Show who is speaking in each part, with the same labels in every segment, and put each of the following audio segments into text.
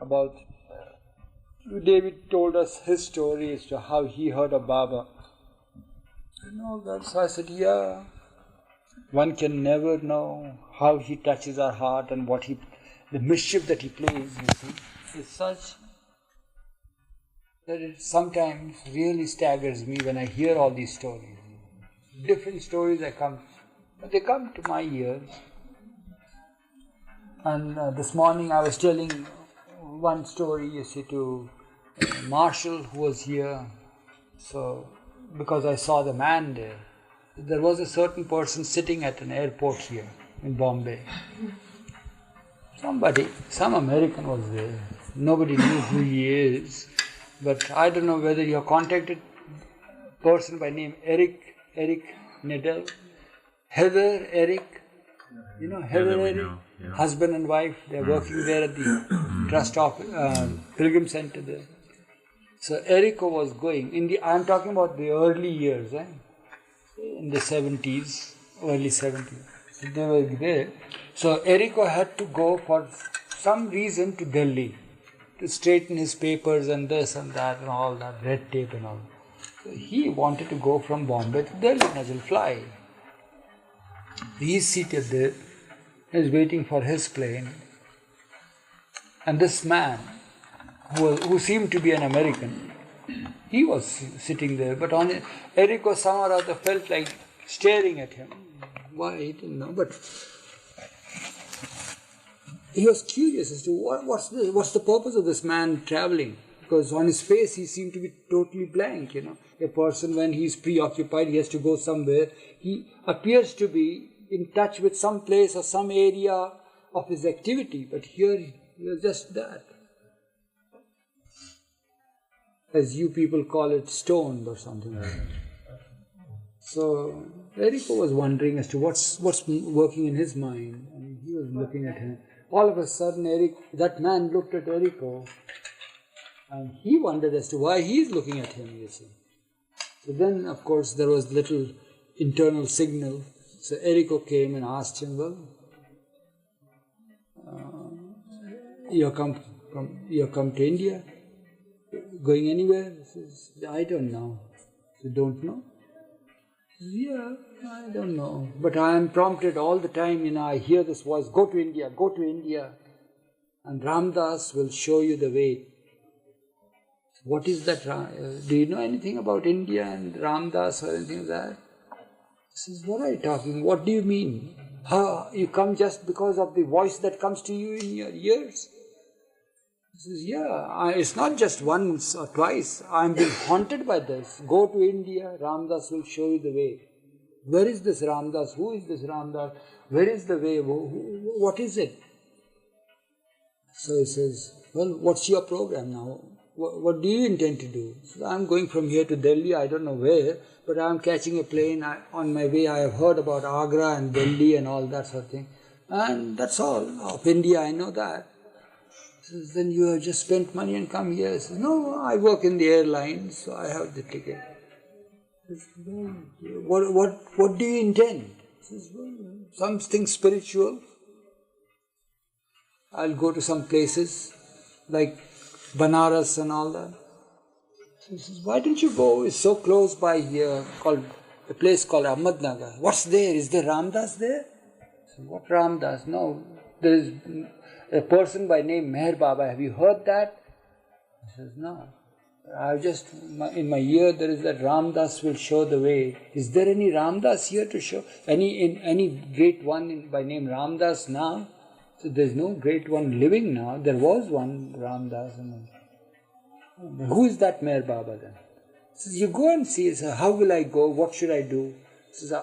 Speaker 1: about David told us his story as to how he heard of Baba. So I said, yeah, one can never know how he touches our heart and the mischief that he plays, is such that it sometimes really staggers me when I hear all these stories. Different stories they come to my ears. And this morning I was telling one story, to Marshall, who was here. So, because I saw the man there. There was a certain person sitting at an airport here in Bombay. Some American was there. Nobody knew who he is. But I don't know whether you have contacted a person by name Eric Nedel. Heather, Eric. Heather, Eric, husband and wife. They're working there at the Trust office, Pilgrim Center there. So Erico was going, I'm talking about the early years, in the 70s, early 70s. So they were there. So Erico had to go for some reason to Delhi to straighten his papers and this and that and all that, red tape and all. So he wanted to go from Bombay to Delhi, and he'll fly. He's seated there, he's waiting for his plane. And this man, who seemed to be an American, he was sitting there, but Erico somehow or other felt like staring at him. Why, he didn't know, but he was curious as to what's the purpose of this man traveling, because on his face he seemed to be totally blank. A person, when he's preoccupied, he has to go somewhere. He appears to be in touch with some place or some area of his activity, but here he was just that. As you people call it, stoned or something like that. So Erico was wondering as to what's working in his mind, and he was looking at him. All of a sudden, that man looked at Erico, and he wondered as to why he's looking at him, So then, of course, there was little internal signal. So Erico came and asked him, you come to India? Going anywhere? He says, I don't know. You don't know? He says, yeah, I don't know. But I am prompted all the time, I hear this voice, go to India, go to India. And Ramdas will show you the way. What is that? Do you know anything about India and Ramdas or anything like that? He says, what are you talking? What do you mean? How, you come just because of the voice that comes to you in your ears? He says, yeah, it's not just once or twice. I'm being haunted by this. Go to India, Ramdas will show you the way. Where is this Ramdas? Who is this Ramdas? Where is the way? What is it? So he says, well, what's your program now? What do you intend to do? So I'm going from here to Delhi, I don't know where, but I'm catching a plane. On my way I have heard about Agra and Delhi and all that sort of thing. And that's all. Of India I know that. He says, then you have just spent money and come here. He says, no, I work in the airlines, so I have the ticket. He says, well, what do you intend? He says, well, something spiritual. I'll go to some places like Banaras and all that. So he says, why don't you go? It's so close by here, a place called Ahmednagar. What's there? Is there Ramdas there? So what Ramdas? No, there is a person by name MeherBaba. Have you heard that? He says, no. In my ear there is that Ramdas will show the way. Is there any Ramdas here to show? Any great one by name Ramdas now? So there's no great one living now. There was one Ramdas. Who is that MeherBaba then? He says, you go and see. He says, how will I go? What should I do? He says,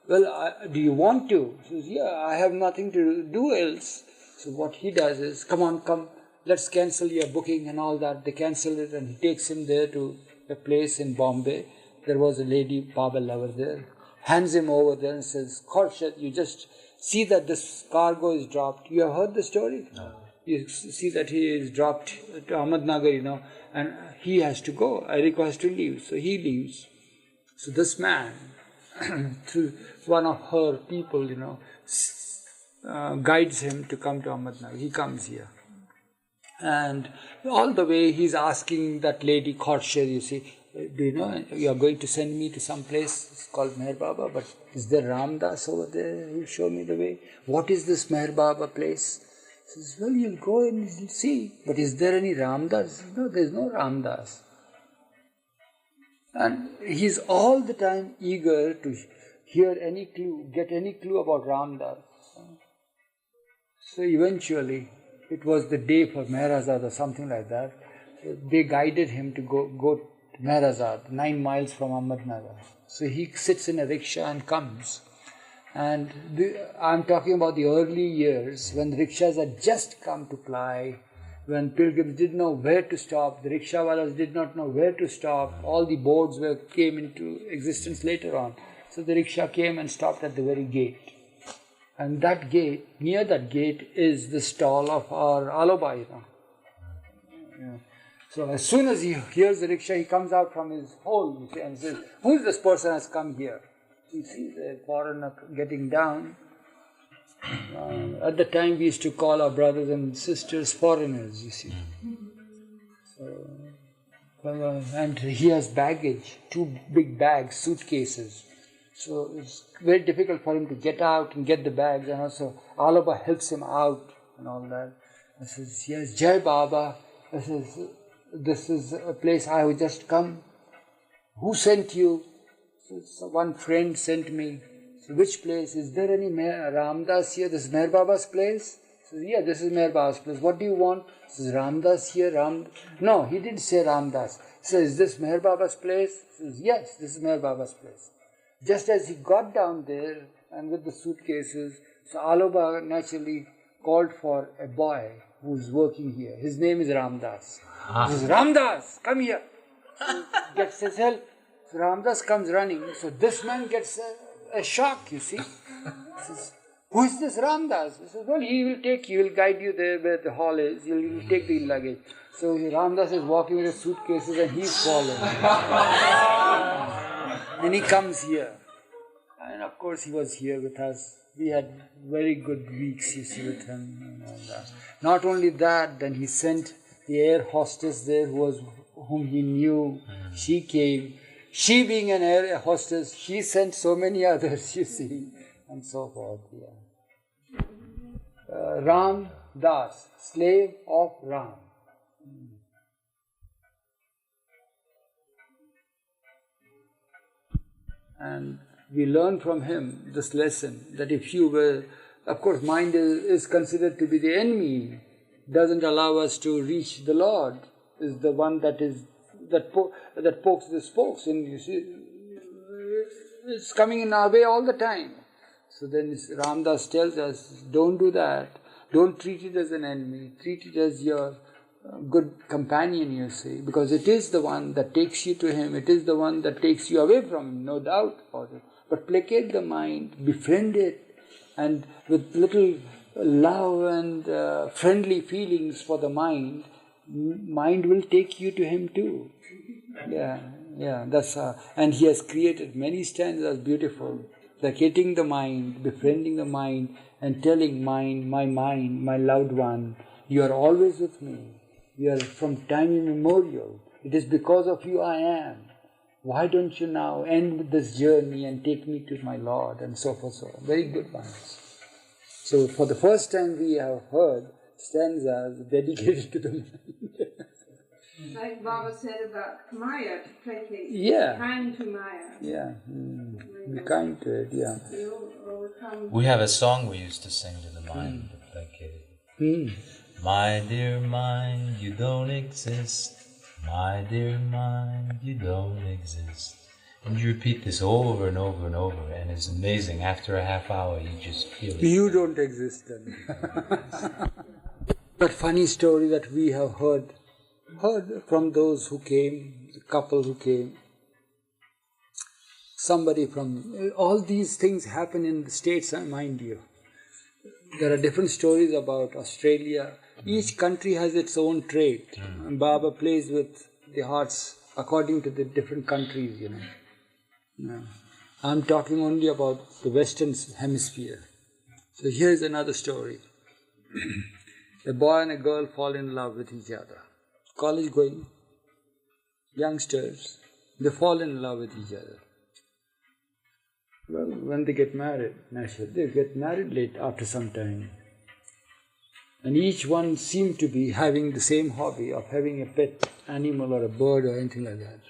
Speaker 1: do you want to? He says, yeah, I have nothing to do else. So what he does is, come, let's cancel your booking and all that. They cancel it, and he takes him there to a place in Bombay. There was a lady, Baba lover there. Hands him over there and says, Khorshed, you just see that this cargo is dropped. You have heard the story? No. You see that he is dropped to Ahmednagar, and he has to go. Erico has to leave, so he leaves. So this man, through one of her people, guides him to come to Ahmednagar. He comes here. And all the way he's asking that lady Khorshed, you see, do you know, you are going to send me to some place, it's called Meher Baba, but is there Ramdas over there who will show me the way? What is this Meher Baba place? He says, well, you'll go and you'll see, but is there any Ramdas? No, there's no Ramdas. And he's all the time eager to hear any clue, get any clue about Ramdas. So eventually, it was the day for Meherazad or something like that. They guided him to go to Meherazad, 9 miles from Ahmednagar. So he sits in a rickshaw and comes. And I'm talking about the early years when the rickshaws had just come to ply, when pilgrims didn't know where to stop, the rickshawalas did not know where to stop. All the boards came into existence later on. So the rickshaw came and stopped at the very gate. And that gate, near that gate, is the stall of our Alobai. Yeah. So as soon as he hears the rickshaw, he comes out from his hole, you see, and says, who is this person has come here? You see the foreigner getting down. At the time, we used to call our brothers and sisters foreigners, you see. And he has baggage, 2 big bags, suitcases. So it's very difficult for him to get out and get the bags, and also Alaba helps him out and all that. He says, yes, Jai Baba, this is a place I have just come. Who sent you? So one friend sent me. So which place? Is there any Ramdas here? This is Meher Baba's place? He says, yeah, this is Meher Baba's place. What do you want? He says, Ramdas here? No, he didn't say Ramdas. He says, is this Meher Baba's place? He says, yes, this is Meher Baba's place. Just as he got down there and with the suitcases, so Aloba naturally called for a boy who's working here. His name is Ramdas. He says, Ramdas, come here. So gets his help. So Ramdas comes running. So this man gets a shock, you see. He says, who is this Ramdas? He says, well, he will take you, he will guide you there where the hall is, he will take the luggage. So Ramdas is walking with his suitcases and he's following. And he comes here. And of course he was here with us. We had very good weeks, you see, with him and all that. Not only that, then he sent the air hostess there whom he knew. She came. She being an air hostess, she sent so many others, you see, and so forth. Yeah. Ram Das, slave of Ram. And we learn from him this lesson that if you were, of course, mind is considered to be the enemy, doesn't allow us to reach the Lord, is the one that pokes the spokes, and you see, it's coming in our way all the time. So then Ramdas tells us, don't do that. Don't treat it as an enemy. Treat it as your good companion, you see, because it is the one that takes you to him. It is the one that takes you away from him, no doubt about it. But placate the mind, befriend it, and with little love and friendly feelings for the mind will take you to him too. Yeah, that's and he has created many stanzas beautiful, placating the mind, befriending the mind, and telling mind, my loved one, you are always with me. You are from time immemorial. It is because of you I am. Why don't you now end this journey and take me to my Lord, and so forth, so on. Very good ones. So for the first time we have heard stanzas dedicated to the mind.
Speaker 2: Like Baba said about Maya, to placate.
Speaker 1: Yeah.
Speaker 2: Kind to Maya.
Speaker 1: Yeah. Be kind to it, yeah.
Speaker 3: We have a song we used to sing to the mind to placate it. My dear mind, you don't exist. My dear mind, you don't exist. And you repeat this over and over and over, and it's amazing. After a half hour, you just feel it.
Speaker 1: You don't exist then. That funny story that we have heard from those who came, the couple who came. Somebody from, all these things happen in the States, mind you. There are different stories about Australia. Each country has its own trait. And Baba plays with the hearts according to the different countries, you know. I'm talking only about the Western Hemisphere. So here's another story. A boy and a girl fall in love with each other. College going youngsters, they fall in love with each other. Well, when they get married, naturally, they get married late after some time. And each one seemed to be having the same hobby of having a pet animal or a bird or anything like that.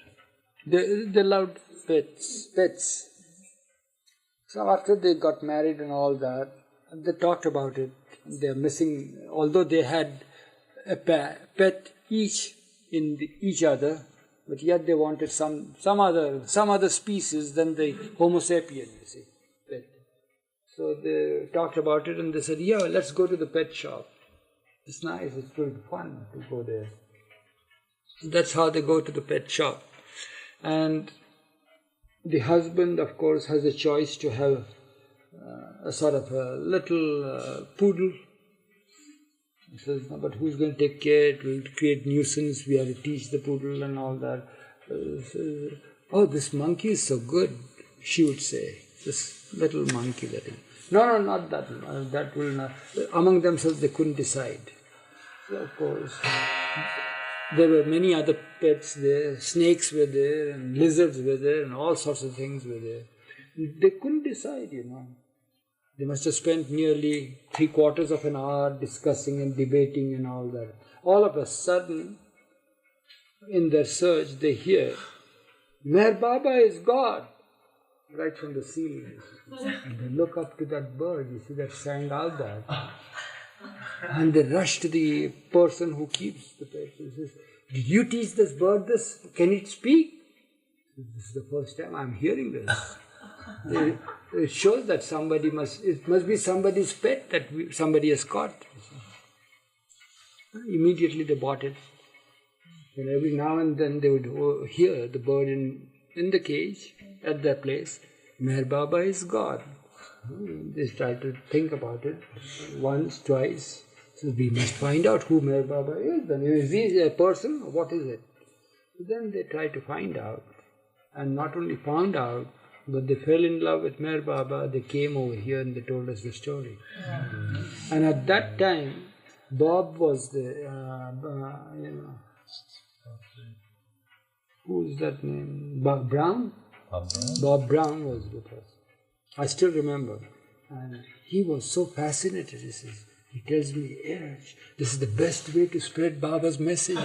Speaker 1: They loved pets. So after they got married and all that, they talked about it. They're missing, although they had a pet each in each other, but yet they wanted some other species than the Homo sapien, you see, pet. So they talked about it and they said, yeah, let's go to the pet shop. It's nice, it's pretty fun to go there. That's how they go to the pet shop. And the husband, of course, has a choice to have a sort of a little poodle. He says, no, but who's going to take care? It will create nuisance. We have to teach the poodle and all that. Oh, this monkey is so good, she would say. This little monkey that is. No, not that one. That will not. Among themselves, they couldn't decide. So, of course, there were many other pets there. Snakes were there, and lizards were there, and all sorts of things were there. They couldn't decide, They must have spent nearly 3/4 of an hour discussing and debating and all that. All of a sudden, in their search, they hear, MeherBaba is God, right from the ceiling. And they look up to that bird, you see, that sang out that. And they rush to the person who keeps the pet. He says, did you teach this bird this? Can it speak? This is the first time I'm hearing this. It shows that it must be somebody's pet that somebody has caught. Immediately they bought it. And every now and then they would hear the bird in the cage at that place. MeherBaba is God. They tried to think about it once, twice. So we must find out who MeherBaba is. Then is he a person or what is it? Then they tried to find out. And not only found out, but they fell in love with MeherBaba. They came over here and they told us the story. And at that time, Bob was who's that name? Bob Brown? Bob Brown was with us. I still remember. And he was so fascinated. He tells me, Eruch, this is the best way to spread Baba's message.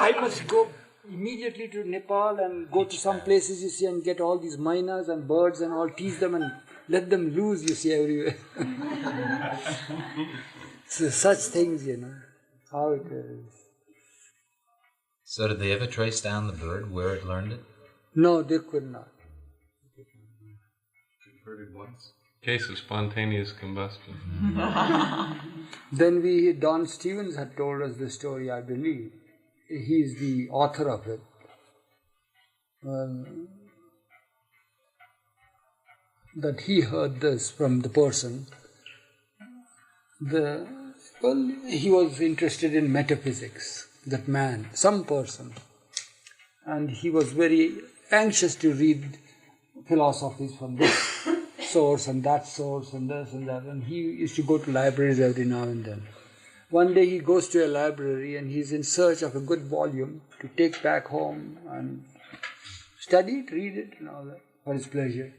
Speaker 1: I must go immediately to Nepal and go to some places, you see, and get all these mynas and birds and all, tease them and let them loose, you see, everywhere. So such things, how it is.
Speaker 3: So did they ever trace down the bird, where it learned it?
Speaker 1: No, they could not.
Speaker 4: Heard it once. Case of spontaneous combustion.
Speaker 1: Then Don Stevens had told us the story, I believe. He is the author of it. That he heard this from the person. He was interested in metaphysics, that man, some person. And he was very anxious to read philosophies from this source and that source and this and that. And he used to go to libraries every now and then. One day he goes to a library and he's in search of a good volume to take back home and study it, read it and all that for his pleasure.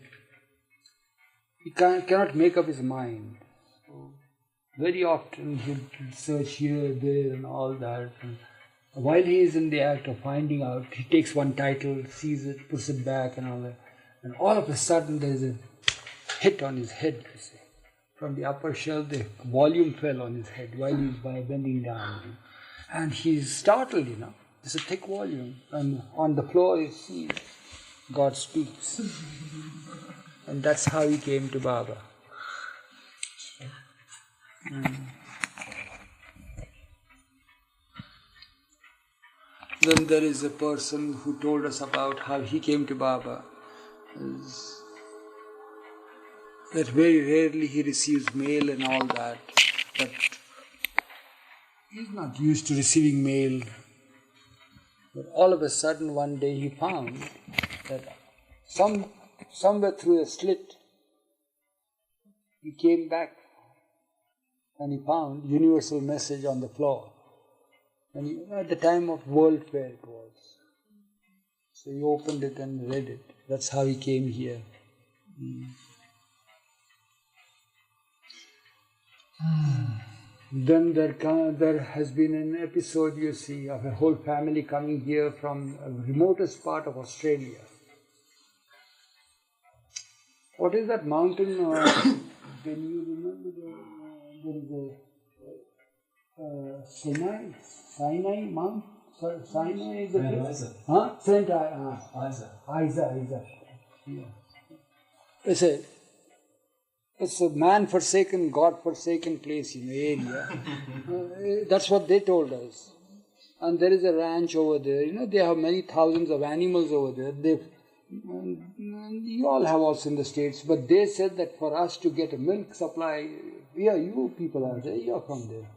Speaker 1: He cannot make up his mind. So very often he'll search here, there and all that. And while he is in the act of finding out, he takes one title, sees it, puts it back and all that. And all of a sudden there's a hit on his head, you see. From the upper shelf, the volume fell on his head while he was bending down. And he's startled, It's a thick volume. And on the floor, you see, God speaks. And that's how he came to Baba. Then there is a person who told us about how he came to Baba. That very rarely he receives mail and all that, but he's not used to receiving mail. But all of a sudden one day he found that somewhere through a slit, he came back and he found universal message on the floor. And at the time of World Fair it was. So he opened it and read it. That's how he came here. Then there has been an episode, you see, of a whole family coming here from the remotest part of Australia. What is that mountain? Can you remember? There is a Sinai Mount? Sinai is the place? Huh? Saint Isa. Yeah. It's a man-forsaken, God-forsaken place in the area. That's what they told us. And there is a ranch over there. They have many thousands of animals over there. You all have also in the States. But they said that for us to get a milk supply, you people are there, you are from there.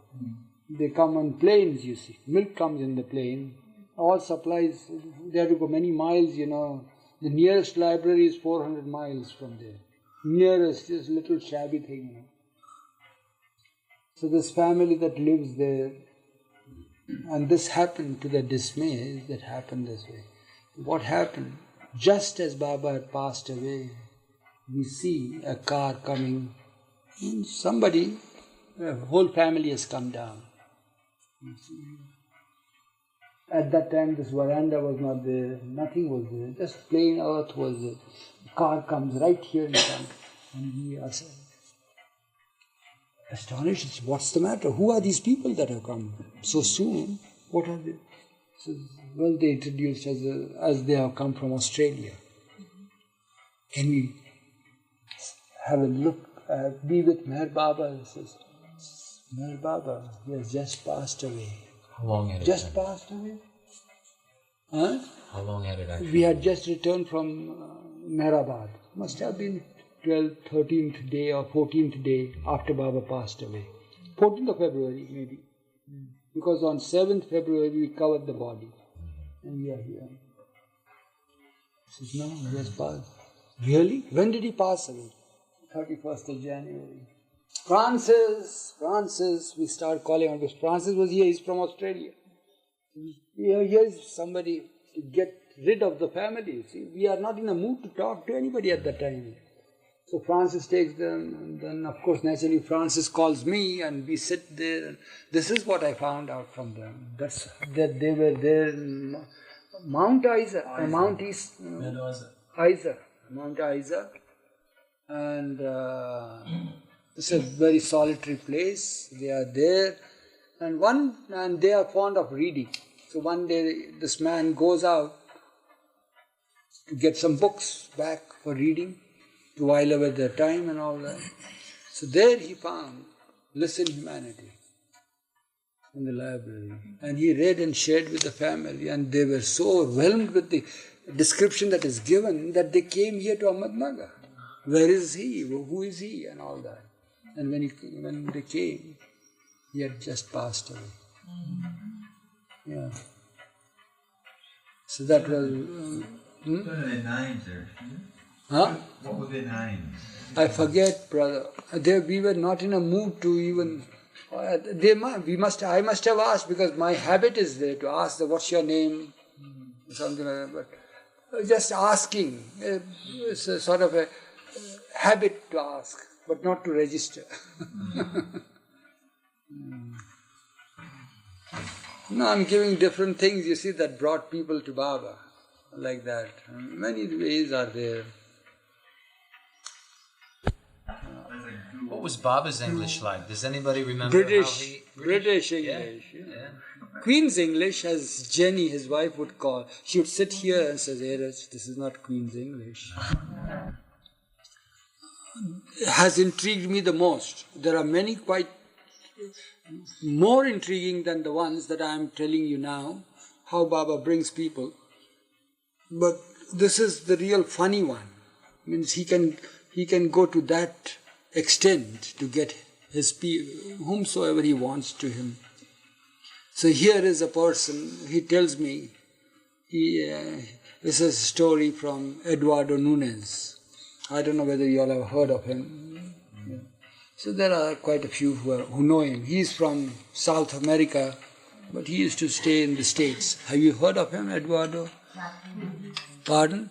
Speaker 1: They come on planes, you see. Milk comes in the plane. All supplies, they have to go many miles, The nearest library is 400 miles from there. Nearest, this little shabby thing. So this family that lives there, and this happened to their dismay, that happened this way. What happened? Just as Baba had passed away, we see a car coming. Somebody, a whole family has come down. At that time, this veranda was not there, nothing was there, just plain earth was there. The car comes right here in front, and we are astonished. What's the matter? Who are these people that have come so soon? What are they? So, well, they introduced as they have come from Australia. Can we have a look, be with Meher Baba? He says, Meher Baba, he has just passed away.
Speaker 3: How long had it
Speaker 1: Just
Speaker 3: been?
Speaker 1: passed away? Huh?
Speaker 3: How long had it actually
Speaker 1: We had just returned from Meherabad. Must have been 12th, 13th day or 14th day after Baba passed away. 14th of February maybe. Because on 7th February we covered the body. And we are here. He says, no, he has passed. Really? When did he pass away? 31st of January. Francis, we start calling him, because Francis was here, he's from Australia. Here's somebody to get rid of the family. See, we are not in a mood to talk to anybody at that time. So Francis takes them, and then of course naturally Francis calls me, and we sit there. And this is what I found out from them. That they were there in Mount Isa, Mount East, Mount Isa, and it's a very solitary place. They are there, and they are fond of reading. So one day this man goes out to get some books back for reading, to while away their time and all that. So there he found Listen Humanity in the library. And he read and shared with the family, and they were so overwhelmed with the description that is given that they came here to Ahmednagar. Where is he? Who is he? And all that. And when they came, he had just passed away. Yeah. So that was...
Speaker 5: What are their names there?
Speaker 1: Huh?
Speaker 5: What were their names?
Speaker 1: I forget, brother. We were not in a mood to even... I must have asked, because my habit is there to ask, what's your name? Something like that. But just asking. It's a sort of a habit to ask, but not to register. No, I'm giving different things, you see, that brought people to Baba, like that. Many ways are there.
Speaker 3: What was Baba's English like? Does anybody remember
Speaker 1: British English. Yeah. Queen's English, as Jenny, his wife, would call. She would sit here and say, Eruch, this is not Queen's English. Has intrigued me the most. There are many quite more intriguing than the ones that I am telling you now, how Baba brings people. But this is the real funny one. Means he can go to that extent to get his whomsoever he wants to him. So here is a person, he tells me, this is a story from Eduardo Nunes. I don't know whether you all have heard of him. Yeah. So there are quite a few who know him. He is from South America, but he used to stay in the States. Have you heard of him, Eduardo? Pardon?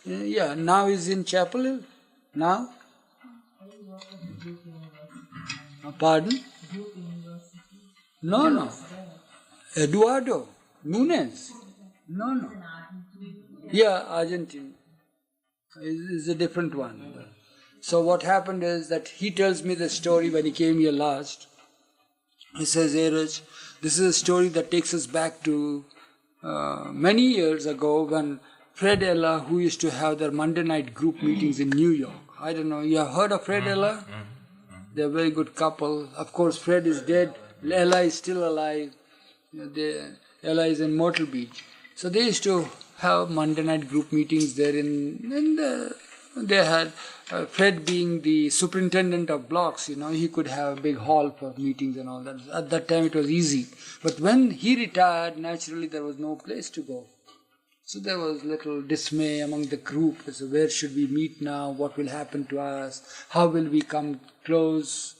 Speaker 1: Yeah, now he's in Chapel Hill. Now? Pardon? No. Eduardo Nunes. No. Yeah, Argentine. Is a different one. So what happened is that he tells me the story when he came here last. He says, Eruch, this is a story that takes us back to many years ago when Fred Ella, who used to have their Monday night group meetings in New York. I don't know, you have heard of Fred Ella? They're a very good couple. Of course, Fred is dead. Ella is still alive. Ella is in Myrtle Beach. So they used to have Monday night group meetings there they had Fred being the superintendent of blocks, he could have a big hall for meetings and all that. At that time it was easy. But when he retired, naturally there was no place to go. So there was little dismay among the group. So where should we meet now? What will happen to us? How will we come close?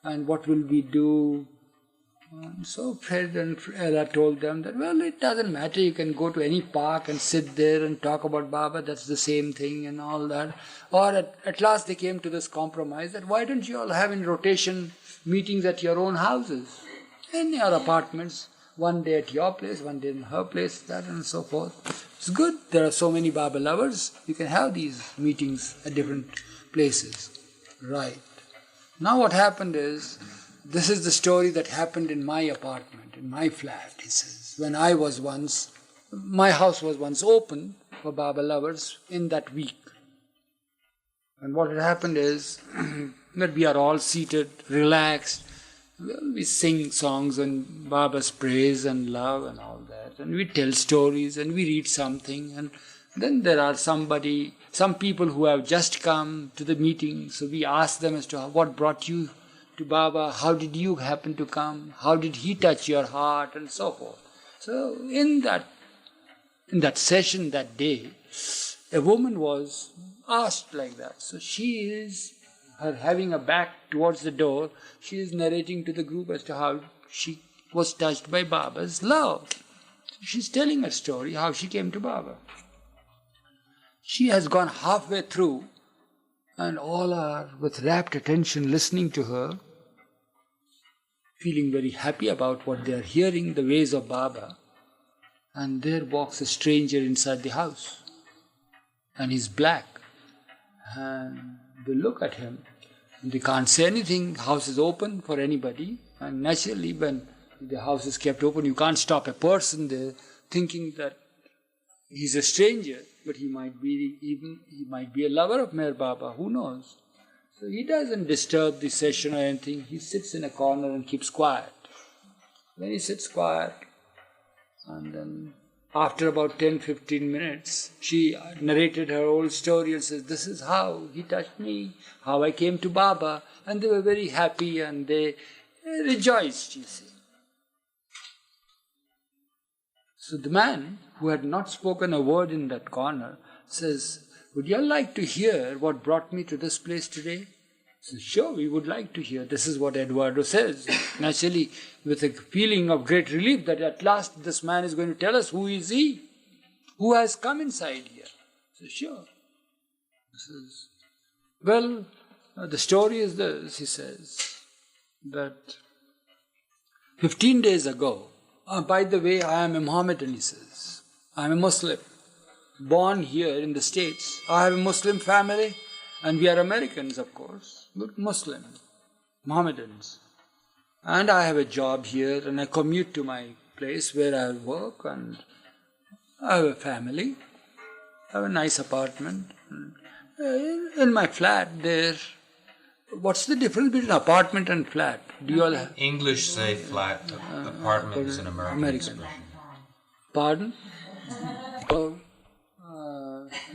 Speaker 1: And what will we do? And so Fred and Ella told them that, well, it doesn't matter. You can go to any park and sit there and talk about Baba. That's the same thing and all that. Or at last they came to this compromise that why don't you all have in rotation meetings at your own houses, in your apartments, one day at your place, one day in her place, that and so forth. It's good. There are so many Baba lovers. You can have these meetings at different places. Right. Now what happened is, this is the story that happened in my apartment, in my flat, he says. When my house was once open for Baba lovers in that week. And what had happened is that we are all seated, relaxed. We sing songs and Baba's praise and love and all that. And we tell stories and we read something. And then there are some people who have just come to the meeting. So we ask them as to what brought you to Baba, how did you happen to come, how did he touch your heart, and so forth. So in that session that day, a woman was asked like that. So she is having her back towards the door, she is narrating to the group as to how she was touched by Baba's love. She's telling her story, how she came to Baba. She has gone halfway through, and all are with rapt attention listening to her, feeling very happy about what they are hearing, the ways of Baba. And there walks a stranger inside the house. And he's black. And they look at him. They can't say anything. House is open for anybody. And naturally, when the house is kept open, you can't stop a person there thinking that he's a stranger. But he might be a lover of Meher Baba. Who knows? So he doesn't disturb the session or anything. He sits in a corner and keeps quiet. When he sits quiet, and then after about 10-15 minutes, she narrated her old story and says, this is how he touched me, how I came to Baba. And they were very happy and they rejoiced, you see. So the man, who had not spoken a word in that corner, says, would you all like to hear what brought me to this place today? So sure, we would like to hear. This is what Eduardo says. Naturally, with a feeling of great relief that at last this man is going to tell us who is he, who has come inside here. So sure. The story is this, he says, that 15 days ago, by the way, I am a Mohammedan, he says. I am a Muslim. Born here in the States. I have a Muslim family, and we are Americans, of course, but Muslim, Mohammedans. And I have a job here, and I commute to my place where I work, and I have a family. I have a nice apartment. In my flat there, what's the difference between apartment and flat? Do you all have?
Speaker 3: English say flat, apartment is an American expression.
Speaker 1: Pardon?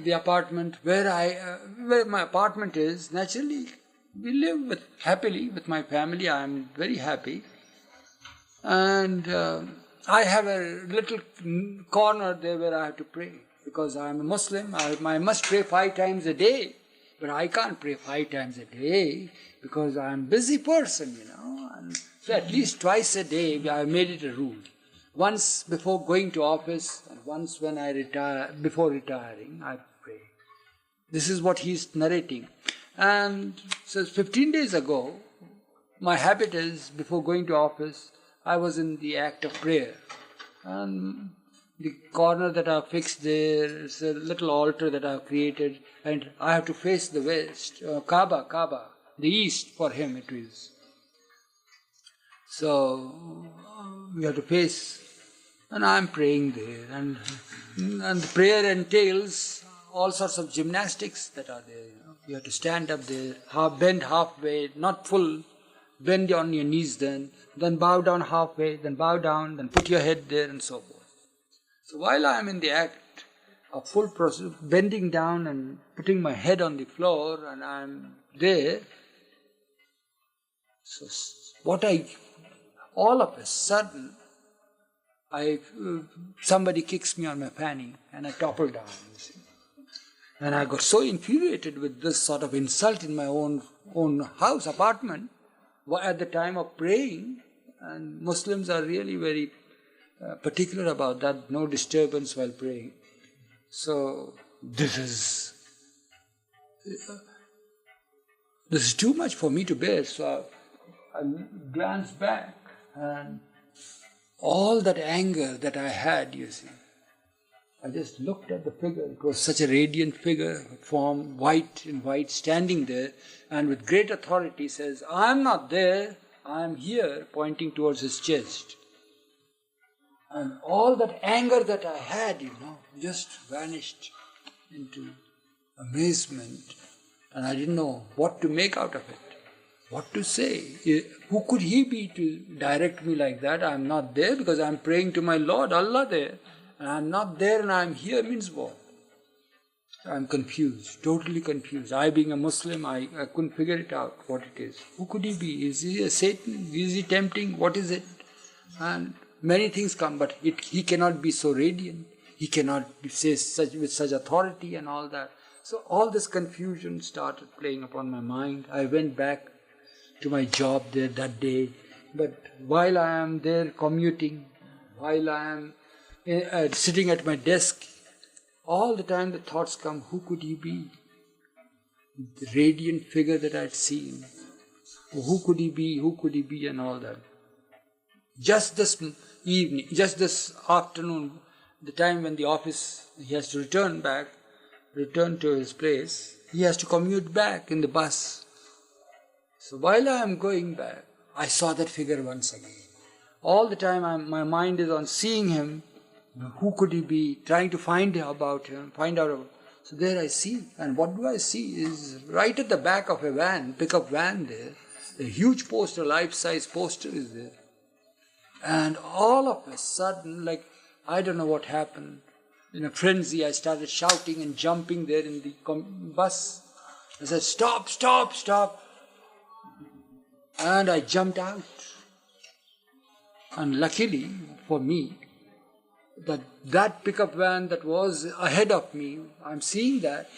Speaker 1: The apartment where my apartment is, naturally, we live happily with my family. I am very happy. And I have a little corner there where I have to pray. Because I am a Muslim, I must pray 5 times a day. But I can't pray 5 times a day because I'm a busy person, And so at least twice a day I made it a rule. Once before going to office and once when I retire, before retiring, I pray. This is what he's narrating. And so 15 days ago, my habit is before going to office, I was in the act of prayer. And the corner that I've fixed there is a little altar that I've created, and I have to face the west, Kaaba, the east for him it is. So we have to face, and I'm praying there, and the prayer entails all sorts of gymnastics that are there. You have to stand up there, bend halfway, not full, bend on your knees then bow down halfway, then bow down, then put your head there and so forth. So while I am in the act of full process, bending down and putting my head on the floor and I am there, so all of a sudden, somebody kicks me on my fanny and I topple down, you see. And I got so infuriated with this sort of insult in my own house, apartment, at the time of praying, and Muslims are really very particular about that, no disturbance while praying. So this is too much for me to bear. So I glanced back, and all that anger that I had, you see, I just looked at the figure. It was such a radiant figure, form, white in white, standing there, and with great authority says, "I am not there, I am here," pointing towards his chest. And all that anger that I had, just vanished into amazement. And I didn't know what to make out of it, what to say. Who could he be to direct me like that? I am not there because I am praying to my Lord, Allah there. And I am not there and I am here means what? I am confused, totally confused. I being a Muslim, I couldn't figure it out what it is. Who could he be? Is he a Satan? Is he tempting? What is it? And many things come, but he cannot be so radiant. He cannot say with such authority and all that. So all this confusion started playing upon my mind. I went back to my job there that day. But while I am there commuting, while I am sitting at my desk, all the time the thoughts come, who could he be? The radiant figure that I had seen. Who could he be? Who could he be? And all that. Just this evening, just this afternoon, the time when the office, he has to return to his place, he has to commute back in the bus. So while I am going back, I saw that figure once again. All the time my mind is on seeing him. Who could he be? Trying to find out about him. So there I see. And what do I see is right at the back of a van, pickup van there, a huge poster, life-size poster is there. And all of a sudden, I don't know what happened. In a frenzy, I started shouting and jumping there in the bus. I said, "Stop, stop, stop." And I jumped out. And luckily for me, that pickup van that was ahead of me, I'm seeing that,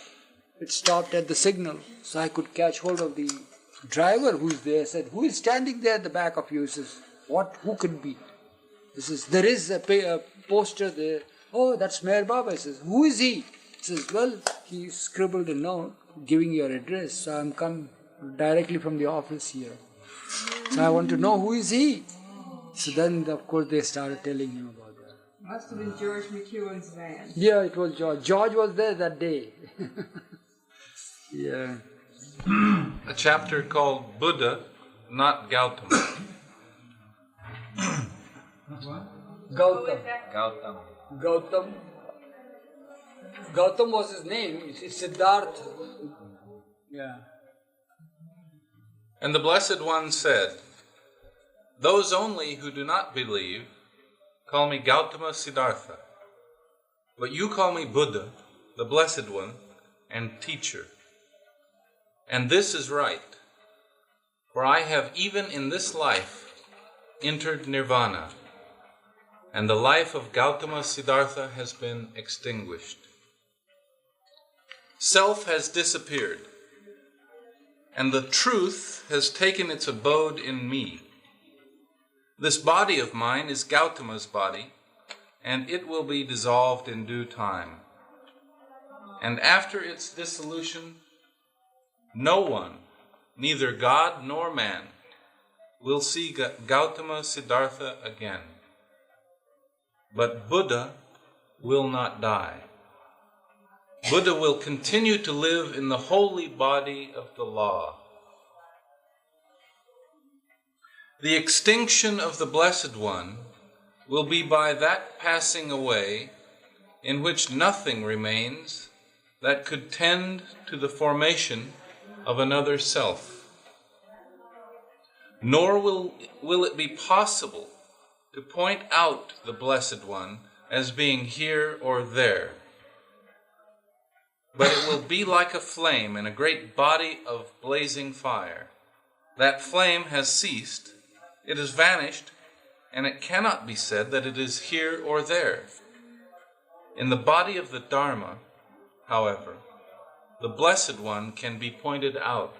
Speaker 1: it stopped at the signal. So I could catch hold of the driver who's there. I said, "Who is standing there at the back of you?" He says, who could be? He says, "There is a poster there." "Oh, that's MeherBaba." He says, "Who is he?" He says, "Well, he scribbled a note giving your address. So I'm come directly from the office here. So I want to know who is he." So then, of course, they started telling him about that.
Speaker 2: Must have been George McEwen's van.
Speaker 1: Yeah, it was George. George was there that day. Yeah.
Speaker 4: A chapter called Buddha, not Gautama.
Speaker 1: Gautam was his name. It's Siddhartha. Yeah.
Speaker 4: And the Blessed One said, "Those only who do not believe call me Gautama Siddhartha, but you call me Buddha, the Blessed One, and Teacher. And this is right, for I have even in this life entered Nirvana, and the life of Gautama Siddhartha has been extinguished. Self has disappeared, and the truth has taken its abode in me. This body of mine is Gautama's body, and it will be dissolved in due time. And after its dissolution, no one, neither God nor man, will see Gautama Siddhartha again. But Buddha will not die. Buddha will continue to live in the holy body of the law. The extinction of the Blessed One will be by that passing away in which nothing remains that could tend to the formation of another self. Nor will it be possible to point out the Blessed One as being here or there. But it will be like a flame in a great body of blazing fire. That flame has ceased, it has vanished, and it cannot be said that it is here or there. In the body of the Dharma, however, the Blessed One can be pointed out,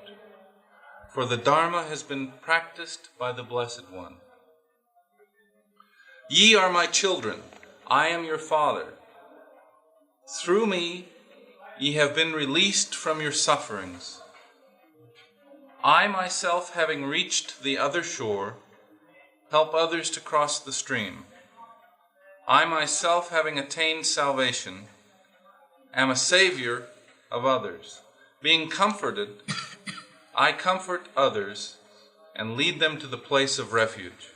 Speaker 4: for the Dharma has been practiced by the Blessed One. Ye are my children, I am your Father. Through me ye have been released from your sufferings. I myself, having reached the other shore, help others to cross the stream. I myself, having attained salvation, am a savior of others. Being comforted, I comfort others and lead them to the place of refuge.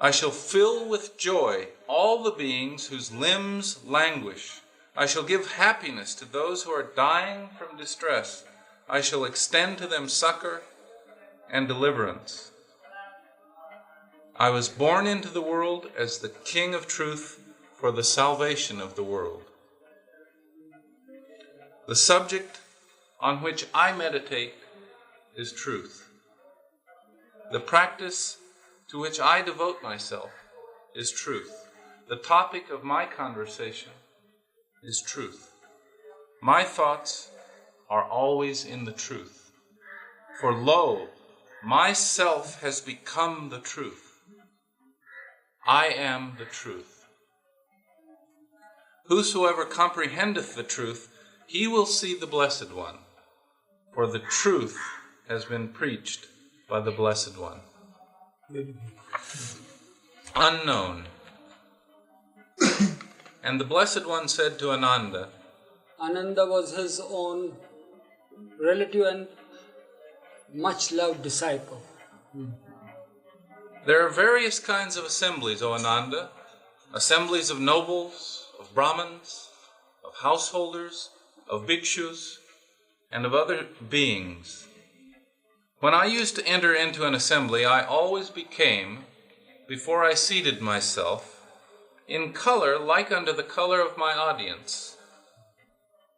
Speaker 4: I shall fill with joy all the beings whose limbs languish. I shall give happiness to those who are dying from distress. I shall extend to them succor and deliverance. I was born into the world as the King of Truth for the salvation of the world. The subject on which I meditate is truth. The practice to which I devote myself is truth. The topic of my conversation is truth. My thoughts are always in the truth. For lo, myself has become the truth. I am the truth. Whosoever comprehendeth the truth, he will see the Blessed One, for the truth has been preached by the Blessed One. Unknown. And the Blessed One said to Ananda,
Speaker 1: Ananda was his own relative and much loved disciple.
Speaker 4: there are various kinds of assemblies, O Ananda, assemblies of nobles, of Brahmins, of householders, of bhikshus, and of other beings. When I used to enter into an assembly, I always became, before I seated myself, in color like unto the color of my audience,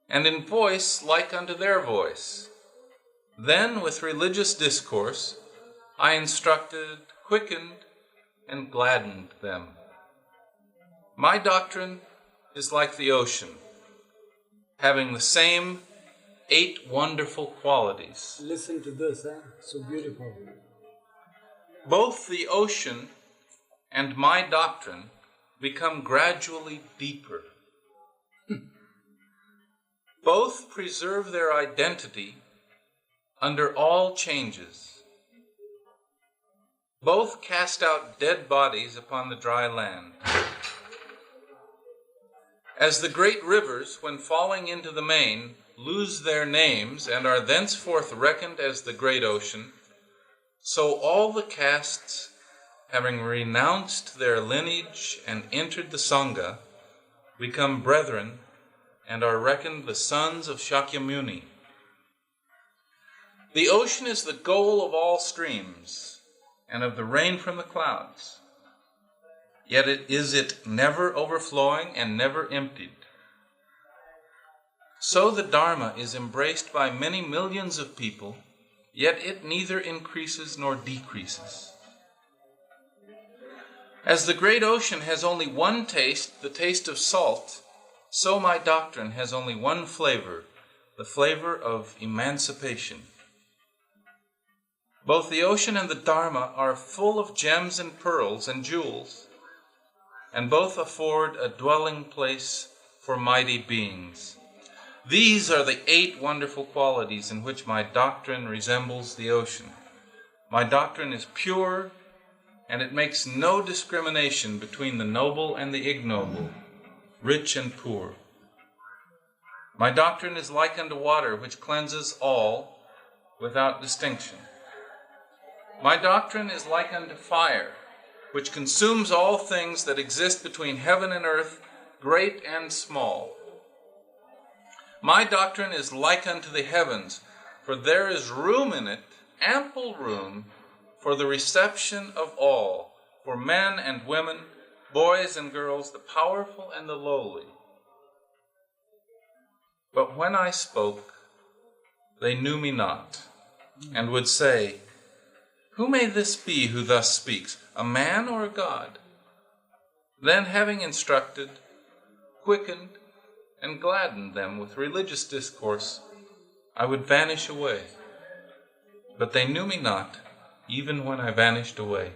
Speaker 4: and in voice like unto their voice. Then, with religious discourse, I instructed, quickened, and gladdened them. My doctrine is like the ocean, having the same 8 wonderful qualities.
Speaker 1: Listen to this, so beautiful.
Speaker 4: Both the ocean and my doctrine become gradually deeper. Both preserve their identity under all changes. Both cast out dead bodies upon the dry land. As the great rivers, when falling into the main, lose their names and are thenceforth reckoned as the great ocean, so all the castes, having renounced their lineage and entered the Sangha, become brethren and are reckoned the sons of Shakyamuni. The ocean is the goal of all streams and of the rain from the clouds. Yet is it never overflowing and never emptied. So the Dharma is embraced by many millions of people, yet it neither increases nor decreases. As the great ocean has only one taste, the taste of salt, so my doctrine has only one flavor, the flavor of emancipation. Both the ocean and the Dharma are full of gems and pearls and jewels, and both afford a dwelling place for mighty beings. These are the 8 wonderful qualities in which my doctrine resembles the ocean. My doctrine is pure, and it makes no discrimination between the noble and the ignoble, rich and poor. My doctrine is like unto water, which cleanses all without distinction. My doctrine is like unto fire, which consumes all things that exist between heaven and earth, great and small. My doctrine is like unto the heavens, for there is room in it, ample room, for the reception of all, for men and women, boys and girls, the powerful and the lowly. But when I spoke, they knew me not, and would say, Who may this be who thus speaks, a man or a god? Then, having instructed, quickened, and gladdened them with religious discourse, I would vanish away. But they knew me not, even when I vanished away.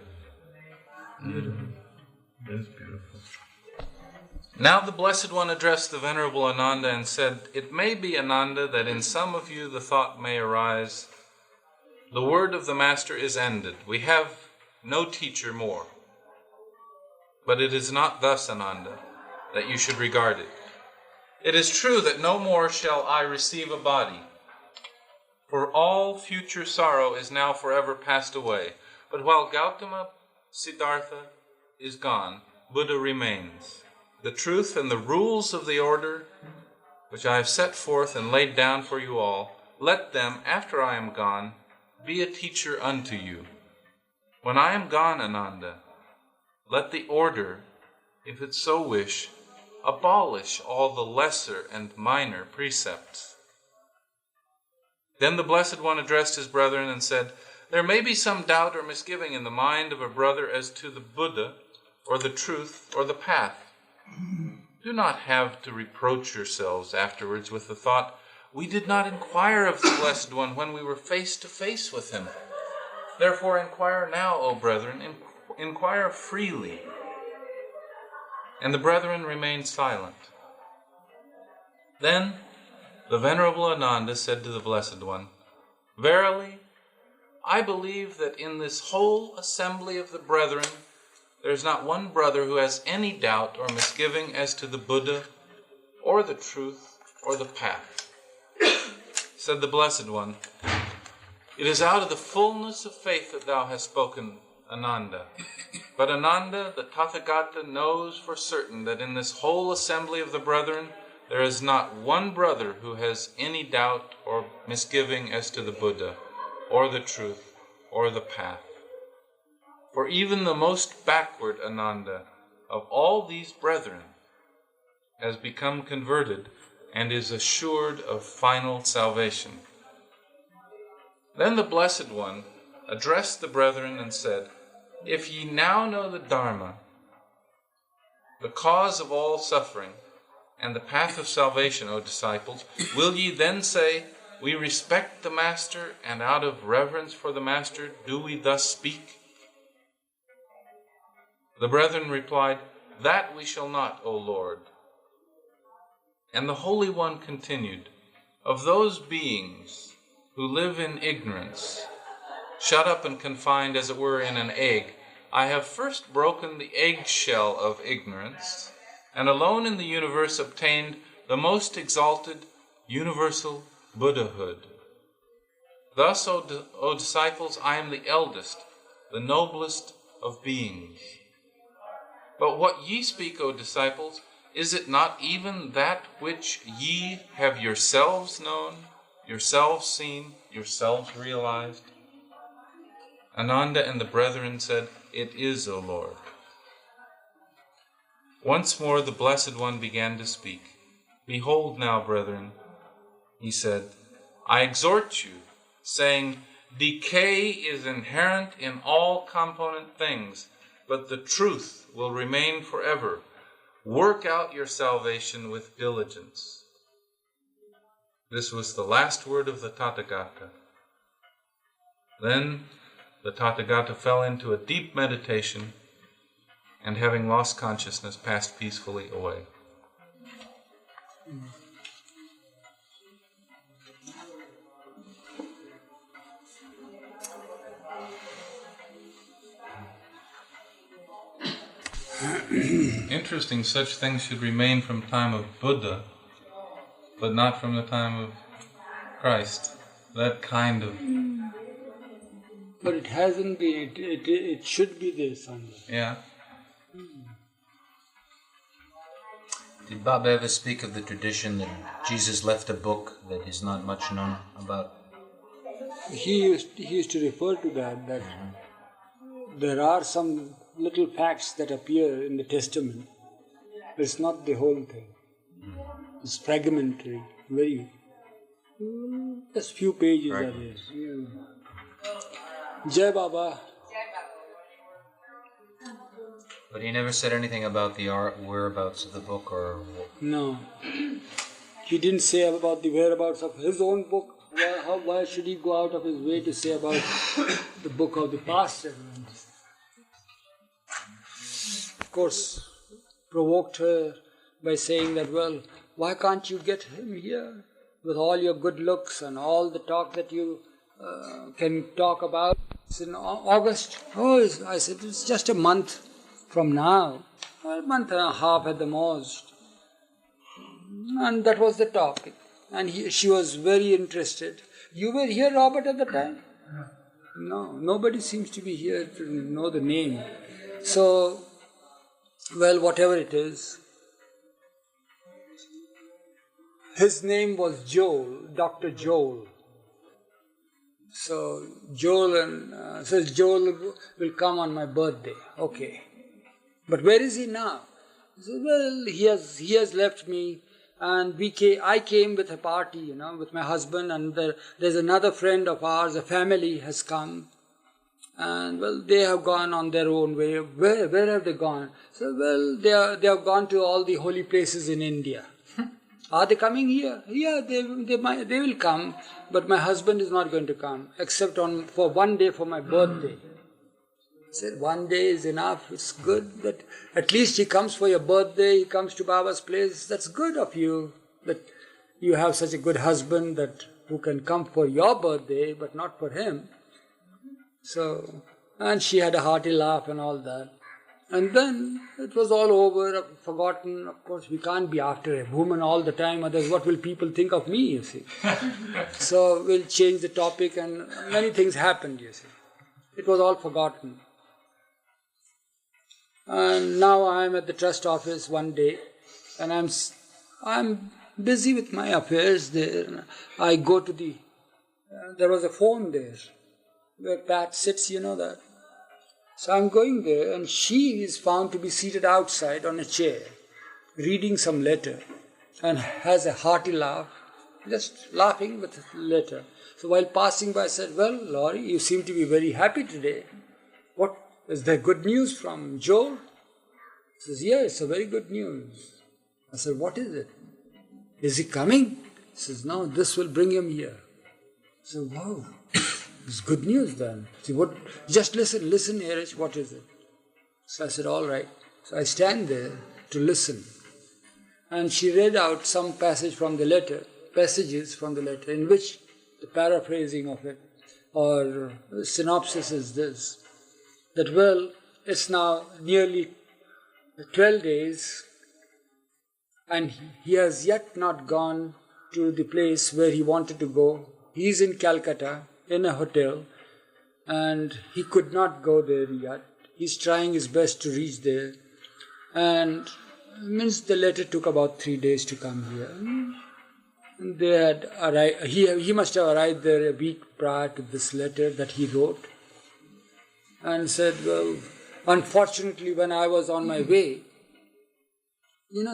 Speaker 5: That's beautiful.
Speaker 4: Now the Blessed One addressed the Venerable Ananda and said, It may be, Ananda, that in some of you the thought may arise, the word of the Master is ended. We have no teacher more. But it is not thus, Ananda, that you should regard it. It is true that no more shall I receive a body, for all future sorrow is now forever passed away. But while Gautama Siddhartha is gone, Buddha remains. The truth and the rules of the order, which I have set forth and laid down for you all, let them, after I am gone, be a teacher unto you. When I am gone, Ananda, let the order, if it so wish, abolish all the lesser and minor precepts. Then the Blessed One addressed his brethren and said, There may be some doubt or misgiving in the mind of a brother as to the Buddha, or the truth, or the path. Do not have to reproach yourselves afterwards with the thought, We did not inquire of the Blessed One when we were face to face with him. Therefore inquire now, O brethren, inquire freely. And the brethren remained silent. Then the Venerable Ananda said to the Blessed One, Verily, I believe that in this whole assembly of the brethren, there is not one brother who has any doubt or misgiving as to the Buddha, or the truth, or the path. Said the Blessed One, It is out of the fullness of faith that thou hast spoken, Ananda. But Ananda, the Tathagata, knows for certain that in this whole assembly of the brethren, there is not one brother who has any doubt or misgiving as to the Buddha, or the truth, or the path. For even the most backward Ananda of all these brethren has become converted and is assured of final salvation. Then the Blessed One addressed the brethren and said, If ye now know the Dharma, the cause of all suffering, and the path of salvation, O disciples, will ye then say, We respect the Master, and out of reverence for the Master do we thus speak? The brethren replied, That we shall not, O Lord. And the Holy One continued, Of those beings who live in ignorance, shut up and confined as it were in an egg, I have first broken the eggshell of ignorance, and alone in the universe obtained the most exalted universal Buddhahood. Thus, O disciples, I am the eldest, the noblest of beings. But what ye speak, O disciples, is it not even that which ye have yourselves known, yourselves seen, yourselves realized? Ananda and the brethren said, It is, O Lord. Once more the Blessed One began to speak. Behold now, brethren, he said, I exhort you, saying, Decay is inherent in all component things, but the truth will remain forever. Work out your salvation with diligence. This was the last word of the Tathagata. Then the Tathagata fell into a deep meditation and, having lost consciousness, passed peacefully away. Interesting, such things should remain from time of Buddha, but not from the time of Christ. That kind of...
Speaker 1: But it hasn't been, it should be there somewhere.
Speaker 4: Yeah.
Speaker 3: Did Baba ever speak of the tradition that Jesus left a book that is not much known about?
Speaker 1: He used to refer to that there are some little facts that appear in the Testament. It's not the whole thing. It's fragmentary, very... just few pages are there. Yeah. Jai Baba.
Speaker 3: But he never said anything about the whereabouts of the book or...
Speaker 1: No. He didn't say about the whereabouts of his own book. Why should he go out of his way to say about the book of the past? Of course, provoked her by saying that, well, why can't you get him here with all your good looks and all the talk that you can talk about? It's in August. Oh, I said, it's just a month from now, a month and a half at the most. And that was the topic. And she was very interested. You were here, Robert, at the time? No, nobody seems to be here to know the name. So, well, whatever it is. His name was Joel, Dr. Joel. So Joel says Joel will come on my birthday. Okay. But where is he now? He says, well, he has left me, and I came with a party, with my husband, and there's another friend of ours, a family has come. And well, they have gone on their own way. Where have they gone? So well, they have gone to all the holy places in India. Are they coming here? Yeah, they will come, but my husband is not going to come, except for one day for my birthday. I said, one day is enough. It's good that at least he comes for your birthday. He comes to Baba's place. That's good of you, that you have such a good husband who can come for your birthday, but not for him. So, and she had a hearty laugh and all that. And then it was all over, forgotten. Of course, we can't be after a woman all the time, otherwise what will people think of me, you see. So we'll change the topic, and many things happened, you see. It was all forgotten. And now I'm at the trust office one day, and I'm busy with my affairs there. I go to there was a phone there, where Pat sits, you know that. So I'm going there, and she is found to be seated outside on a chair, reading some letter, and has a hearty laugh, just laughing with the letter. So while passing by, I said, well, Laurie, you seem to be very happy today. What, is there good news from Joel? She says, yeah, it's a very good news. I said, what is it? Is he coming? She says, no, this will bring him here. I said, wow. It's good news then. See, what? Just listen, Erich, what is it? So I said, all right. So I stand there to listen. And she read out some passages from the letter, in which the paraphrasing of it, or synopsis is this, that well, it's now nearly 12 days, and he has yet not gone to the place where he wanted to go. He's in Calcutta, in a hotel, and he could not go there yet. He's trying his best to reach there, and means the letter took about 3 days to come here. They had arrived. He must have arrived there a week prior to this letter that he wrote, and said, well, unfortunately, when I was on my way,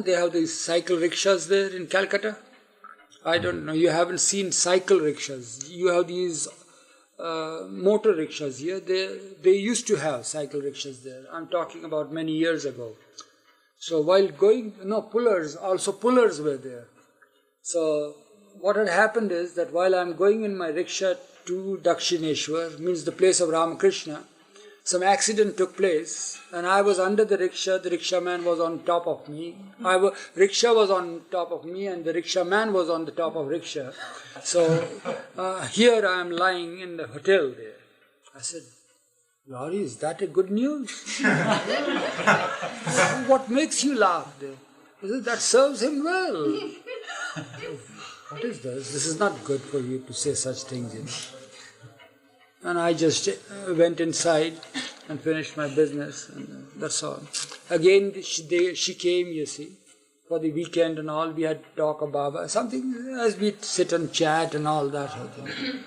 Speaker 1: they have these cycle rickshaws there in Calcutta. I don't know, you haven't seen cycle rickshaws. You have these motor rickshaws here. They used to have cycle rickshaws there. I'm talking about many years ago. So while pullers were there. So what had happened is that while I am going in my rickshaw to Dakshineshwar, means the place of Ramakrishna, some accident took place and I was under the rickshaw man was on top of me. Rickshaw was on top of me and the rickshaw man was on the top of rickshaw. So here I am lying in the hotel there. I said, Laurie, is that a good news? What makes you laugh there? I said, that serves him well. What is this? This is not good for you to say such things, you know. And I just went inside and finished my business, and that's all. Again, she came, you see, for the weekend and all. We had to talk about something as we sit and chat and all that whole thing.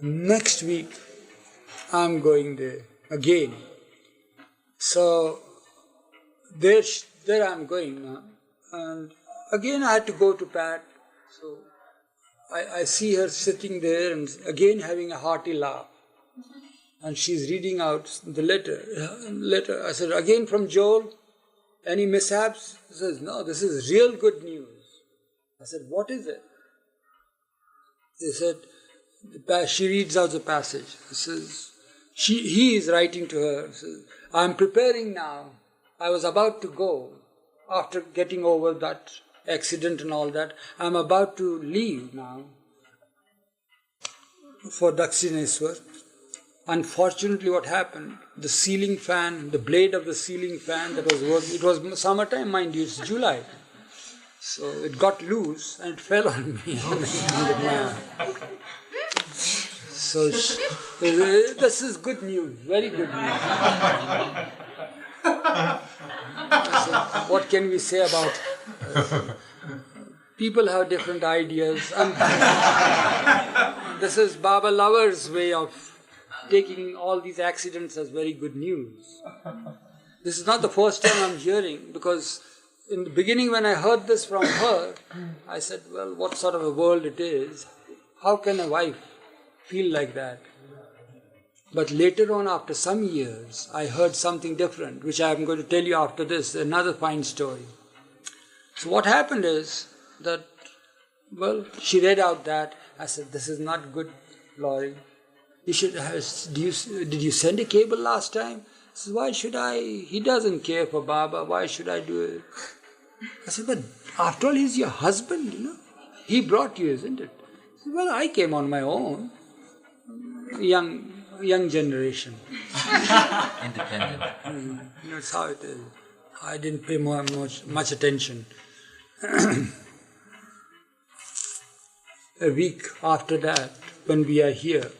Speaker 1: Next week, I'm going there again. So there I'm going now, and again I had to go to Pat. So I see her sitting there and again having a hearty laugh. And she's reading out the letter. I said, again from Joel, any mishaps? She says, no, this is real good news. I said, what is it? They said, she reads out the passage. She says, he is writing to her. Says, I'm preparing now. I was about to go after getting over that accident and all that. I'm about to leave now for Dakshineshwar. Unfortunately, what happened, the ceiling fan, the blade of the ceiling fan that was working, it was summertime, mind you, it's July. So it got loose and it fell on me. So this is good news, very good news. So what can we say about people have different ideas. And this is Baba Lover's way of taking all these accidents as very good news. This is not the first time I'm hearing, because in the beginning when I heard this from her, I said, well, what sort of a world it is? How can a wife feel like that? But later on, after some years, I heard something different, which I am going to tell you after this, another fine story. So what happened is that, well, she read out that. I said, this is not good, Laurie. You should have, did you send a cable last time? She said, why should I? He doesn't care for Baba. Why should I do it? I said, but after all, he's your husband, you know. He brought you, isn't it? She said, well, I came on my own. Young generation.
Speaker 3: Independent.
Speaker 1: That's how it is. I didn't pay much attention. A week after that, when we are here,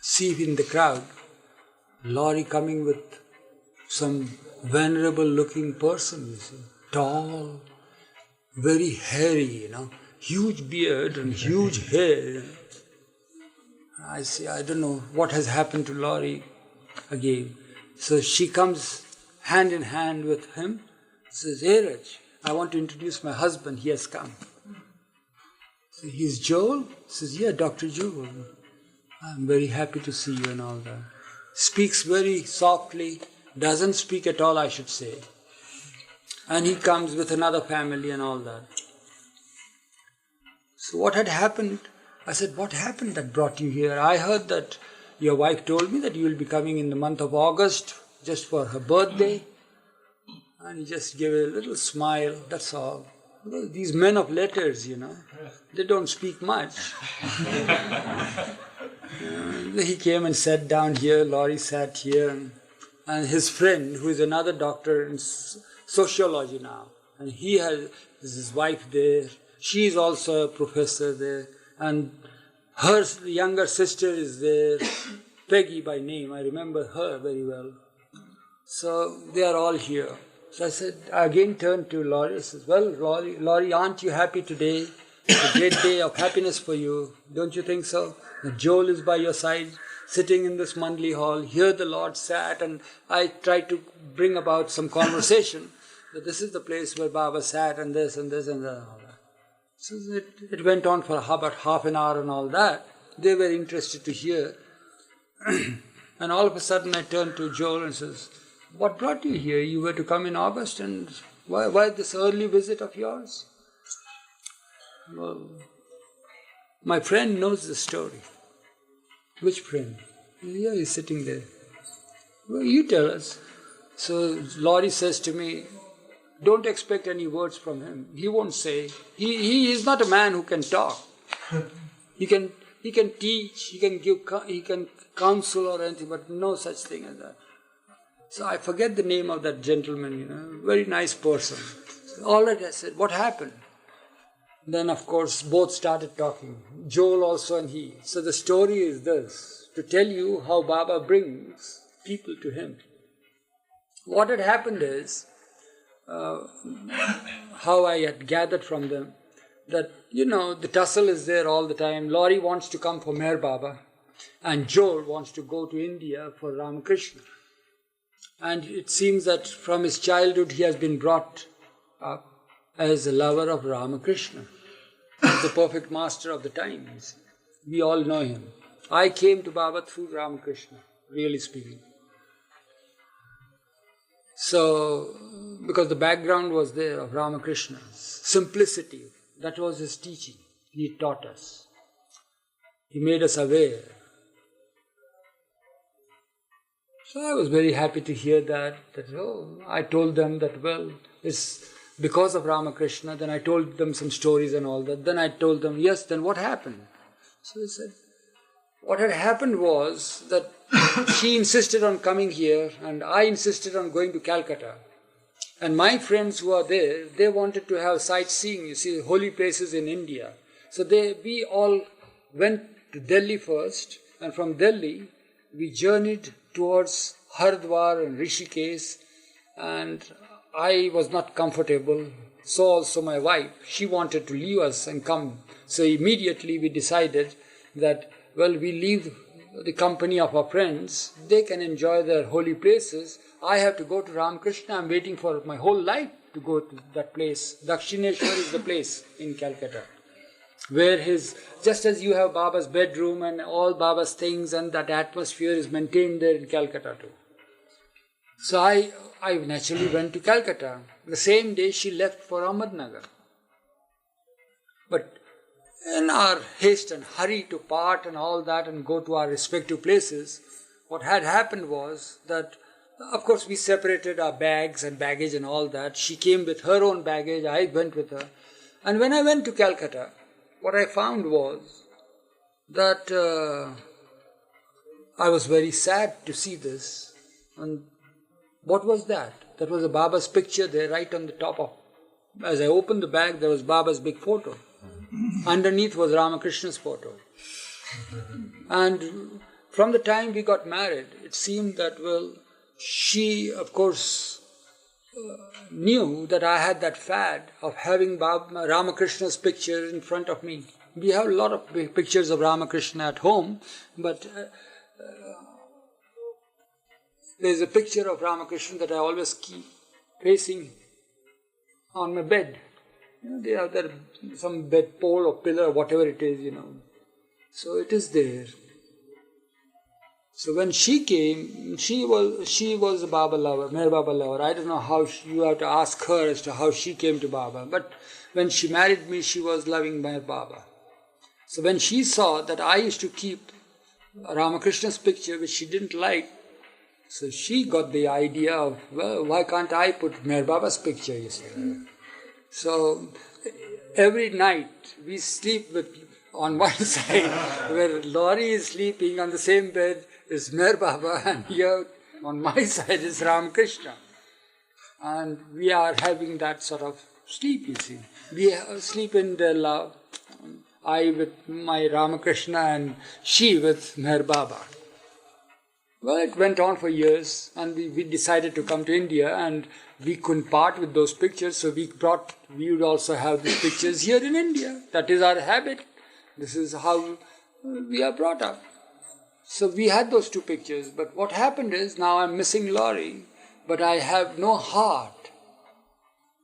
Speaker 1: see in the crowd, Laurie coming with some venerable looking person, you see, tall, very hairy, you know, huge beard and huge hair. I say, I don't know what has happened to Laurie again. So she comes hand in hand with him, says, Eruch, I want to introduce my husband, he has come. So he's Joel? Says, yeah, Dr. Joel. I'm very happy to see you and all that. Speaks very softly, doesn't speak at all, I should say. And he comes with another family and all that. So what had happened? I said, what happened that brought you here? I heard that your wife told me that you will be coming in the month of August just for her birthday. And he just gave a little smile, that's all. Well, these men of letters, you know, they don't speak much. He came and sat down here, Laurie sat here, and his friend, who is another doctor in sociology now, and he has his wife there, she is also a professor there, and her younger sister is there, Peggy by name, I remember her very well. So they are all here. So I said, I again turned to Laurie, I said, well, Laurie, aren't you happy today? It's a great day of happiness for you, don't you think so? That Joel is by your side, sitting in this Mandli hall. Here the Lord sat, and I tried to bring about some conversation. That this is the place where Baba sat, and this and this and that and all that. So it went on for about half an hour and all that. They were interested to hear. And all of a sudden I turned to Joel and says, what brought you here? You were to come in August, and why this early visit of yours? Well, my friend knows the story. Which friend? Yeah, he's sitting there. Well, you tell us. So Laurie says to me, don't expect any words from him. He won't say. He is not a man who can talk. He can teach, he can counsel or anything, but no such thing as that. So I forget the name of that gentleman, very nice person. All right, I said, what happened? Then of course both started talking, Joel also and he. So the story is this, to tell you how Baba brings people to him. What had happened is, how I had gathered from them, that, the tussle is there all the time. Laurie wants to come for Meher Baba, and Joel wants to go to India for Ramakrishna. And it seems that from his childhood he has been brought up as a lover of Ramakrishna, the perfect master of the times. We all know him. I came to Baba through Ramakrishna, really speaking. So, because the background was there of Ramakrishna's simplicity, that was his teaching. He taught us. He made us aware. So I was very happy to hear that I told them that, well, it's because of Ramakrishna. Then I told them some stories and all that. Then I told them, yes, then what happened? So they said, what had happened was that she insisted on coming here and I insisted on going to Calcutta. And my friends who are there, they wanted to have sightseeing, holy places in India. So we all went to Delhi first, and from Delhi we journeyed towards Haridwar and Rishikesh, and I was not comfortable. So also my wife, she wanted to leave us and come. So immediately we decided that, well, we leave the company of our friends, they can enjoy their holy places. I have to go to Ramakrishna. I'm waiting for my whole life to go to that place. Dakshineshwar is the place in Calcutta, where just as you have Baba's bedroom and all Baba's things, and that atmosphere is maintained there in Calcutta too. So I naturally went to Calcutta. The same day she left for Ahmednagar. But in our haste and hurry to part and all that and go to our respective places, what had happened was that, of course, we separated our bags and baggage and all that. She came with her own baggage, I went with her. And when I went to Calcutta, what I found was that I was very sad to see this. And what was that? That was a Baba's picture there right on the top of. As I opened the bag, there was Baba's big photo. Underneath was Ramakrishna's photo. And from the time we got married, it seemed that, well, she, of course, knew that I had that fad of having Ramakrishna's picture in front of me. We have a lot of pictures of Ramakrishna at home, but there's a picture of Ramakrishna that I always keep facing on my bed. They have there some bed pole or pillar or whatever it is, So it is there. So when she came, she was a Baba lover, Meher Baba lover. I don't know how you have to ask her as to how she came to Baba. But when she married me, she was loving Meher Baba. So when she saw that I used to keep Ramakrishna's picture, which she didn't like, so she got the idea of, well, why can't I put Meher Baba's picture, So every night we sleep on one side, where Laurie is sleeping on the same bed is Meher Baba, and here on my side is Ramakrishna. And we are having that sort of sleep, We sleep in their love, I with my Ramakrishna and she with Meher Baba. Well, it went on for years, and we decided to come to India, and we couldn't part with those pictures, so we would also have these pictures here in India. That is our habit. This is how we are brought up. So we had those two pictures, but what happened is, now I'm missing Laurie, but I have no heart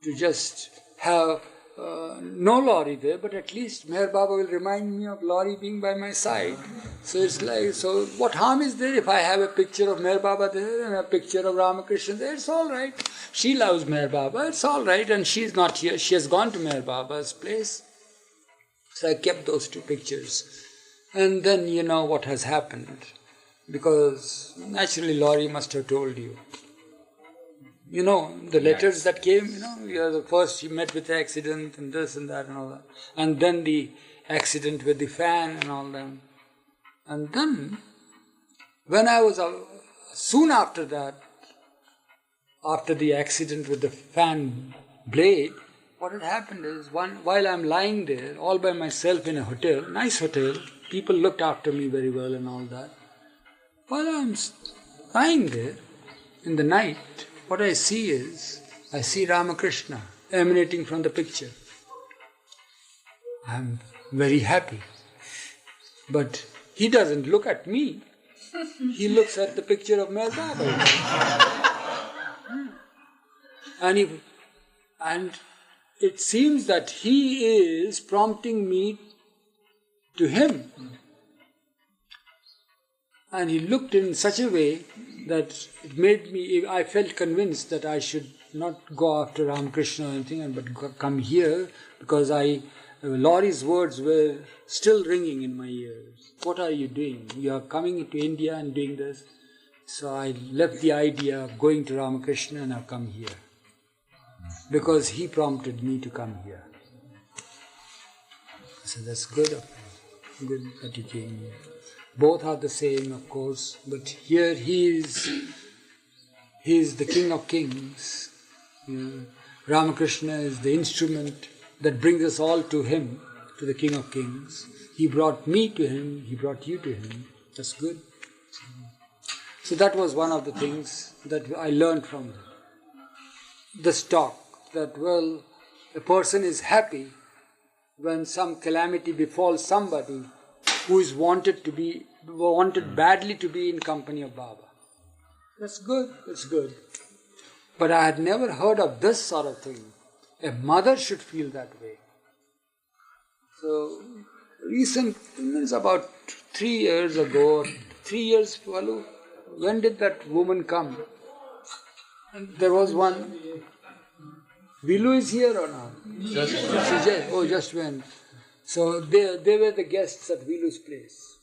Speaker 1: to just have no Laurie there, but at least Meher Baba will remind me of Laurie being by my side. So it's like, so what harm is there if I have a picture of Meher Baba there and a picture of Ramakrishna there? It's all right. She loves Meher Baba, it's all right, and she's not here. She has gone to Meher Baba's place. So I kept those two pictures. And then you know what has happened. Because naturally Laurie must have told you. You know, the letters that came, you're the first you met with the accident and this and that and all that. And then the accident with the fan and all that. And then, when I was, soon after that, after the accident with the fan blade, what had happened is, while I'm lying there, all by myself in a hotel, nice hotel, people looked after me very well and all that. While I'm lying there, in the night, what I see Ramakrishna emanating from the picture. I'm very happy. But he doesn't look at me. He looks at the picture of MeherBabaLibrary. And it seems that he is prompting me to him. And he looked in such a way that it made me, I felt convinced that I should not go after Ramakrishna or anything, but come here, because Laurie's words were still ringing in my ears. What are you doing? You are coming to India and doing this. So I left the idea of going to Ramakrishna and I've come here. Because he prompted me to come here. So that's good of you. Good that you came here. Both are the same, of course, but here he is the King of Kings. Ramakrishna is the instrument that brings us all to him, to the King of Kings. He brought me to him, he brought you to him. That's good. So that was one of the things that I learned from this talk, that, well, a person is happy when some calamity befalls somebody who is wanted badly to be in company of Baba. That's good, that's good. But I had never heard of this sort of thing. A mother should feel that way. So, it's about 3 years ago, 3 years, Valu, when did that woman come? And there was one. Vilu is here or not? Just went. So they were the guests at Vilu's place.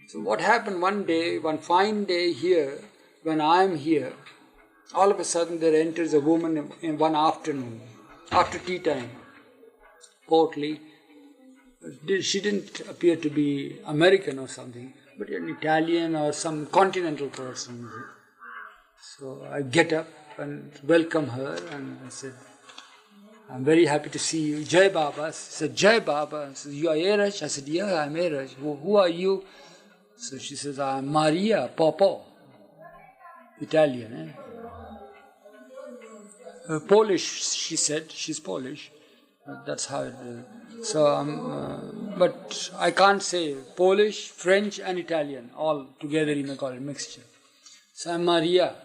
Speaker 1: So what happened one day, one fine day here, when I am here, all of a sudden there enters a woman in one afternoon, after tea time, portly. She didn't appear to be American or something, but an Italian or some continental person. So I get up and welcome her and I said, I'm very happy to see you. Jai Baba. She said, Jai Baba. I said, you are Eruch? I said, yeah, I'm Eruch. Who are you? So she says, I'm Maria Popo. Italian, Polish, she said. She's Polish. That's how it is. So, but I can't say Polish, French and Italian all together in a mixture. So I'm Maria.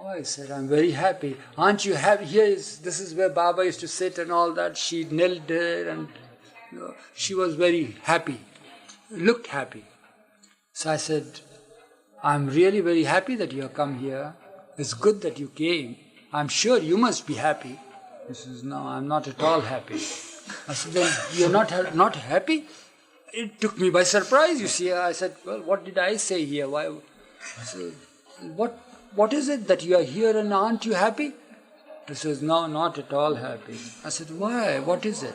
Speaker 1: Oh, I said, I'm very happy. Aren't you happy? This is where Baba used to sit and all that. She knelt there and she was very happy, looked happy. So I said, I'm really very happy that you have come here. It's good that you came. I'm sure you must be happy. He says, no, I'm not at all happy. I said, then you're not happy? It took me by surprise, you see. I said, well, what did I say here? Why? I said, what is it that you are here and aren't you happy? He says, no, not at all happy. I said, why? What is it?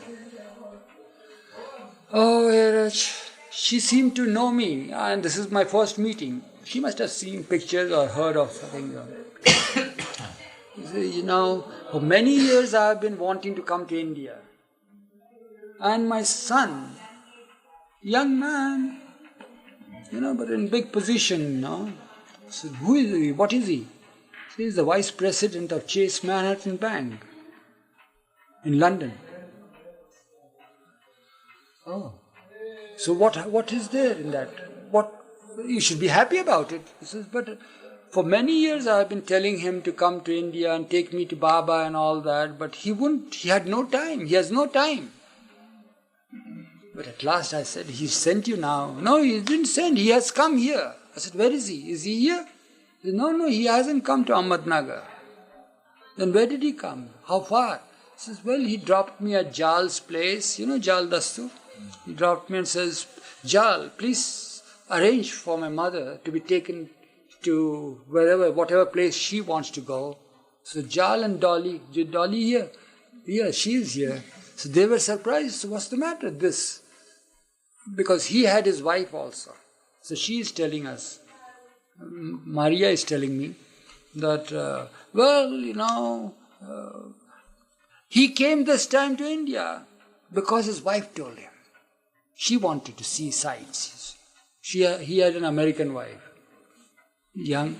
Speaker 1: Oh, Eruch, she seemed to know me and this is my first meeting. She must have seen pictures or heard of something. For many years I have been wanting to come to India. And my son, young man, but in big position, I said, who is he? What is he? He is the vice president of Chase Manhattan Bank in London. Oh. So what is there in that? You should be happy about it. He says, but for many years I have been telling him to come to India and take me to Baba and all that, but he wouldn't. He had no time. He has no time. But at last I said, he sent you now. No, he didn't send. He has come here. I said, where is he? Is he here? He said, no, he hasn't come to Ahmednagar. Then where did he come? How far? He says, well, he dropped me at Jal's place. Jal Dastu? He dropped me and says, Jal, please arrange for my mother to be taken to whatever place she wants to go. So Jal and Dolly here? Yeah, she is here. So they were surprised. So what's the matter with this? Because he had his wife also. So she is telling us, Maria is telling me that, he came this time to India because his wife told him. She wanted to see sights. He had an American wife, young.